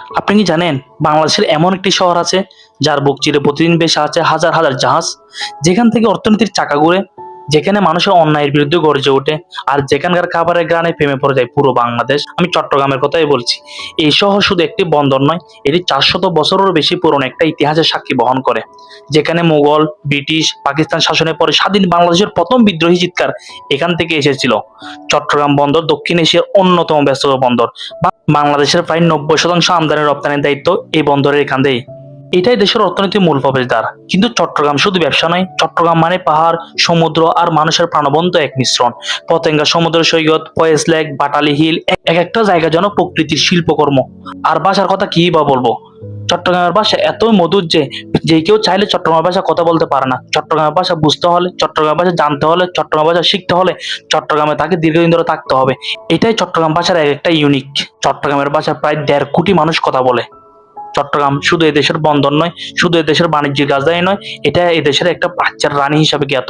আপনি কি জানেন বাংলাদেশের এমন একটি শহর আছে যার বুক চিরে প্রতিদিন ভেসে আছে হাজার হাজার জাহাজ, যেখান থেকে অর্থনীতির চাকা ঘুরে, যেখানে মানুষের অন্যায়ের বিরুদ্ধে গর্জে ওঠে, আর যেখানকার খাবারের গ্রানে প্রেমে পড়ে যায় পুরো বাংলাদেশ। আমি চট্টগ্রামের কথাই বলছি। এই শহর শুধু একটি বন্দর নয়, এটি 400 বছরেরও বেশি পুরনো একটা ইতিহাসের সাক্ষী বহন করে, যেখানে মুঘল, ব্রিটিশ, পাকিস্তান শাসনের পরে স্বাধীন বাংলাদেশের প্রথম বিদ্রোহী চিৎকার এখান থেকে এসেছিল। চট্টগ্রাম বন্দর দক্ষিণ এশিয়ার অন্যতম ব্যস্ততম বন্দর। বাংলাদেশের প্রায় 90% আমদানি রপ্তানির দায়িত্ব এই বন্দরের এখান থেকেই। এটাই দেশের অর্থনীতির মূল প্রবেশদ্বার। কিন্তু চট্টগ্রাম শুধু ব্যবসা নয়, চট্টগ্রাম মানে পাহাড়, সমুদ্র আর মানুষের প্রাণবন্ত এক মিশ্রণ। পতেঙ্গা সমুদ্র সৈকত, ফয়েজ লেক, বাটালি হিল, এক একটা জায়গা যেন প্রকৃতির শিল্পকর্ম। আর ভাষার কথা কি বা বলবো, চট্টগ্রামের ভাষা এত মধুর যে যে কেউ চাইলে চট্টগ্রামের ভাষা কথা বলতে পারে না। চট্টগ্রামের ভাষা বুঝতে হলে, চট্টগ্রামের ভাষা জানতে হলে, চট্টগ্রামের ভাষা শিখতে হলে চট্টগ্রামে তাকে দীর্ঘদিন ধরে থাকতে হবে। এটাই চট্টগ্রাম ভাষার এক একটা ইউনিক। চট্টগ্রামের ভাষা প্রায় 1.5 কোটি মানুষ কথা বলে। চট্টগ্রাম শুধু এদেশের বন্দর নয়, শুধু এদেশের বাণিজ্যিক রাজধানী নয়, এটা এদেশের একটা প্রাচ্যের রানী হিসাবে জ্ঞাত।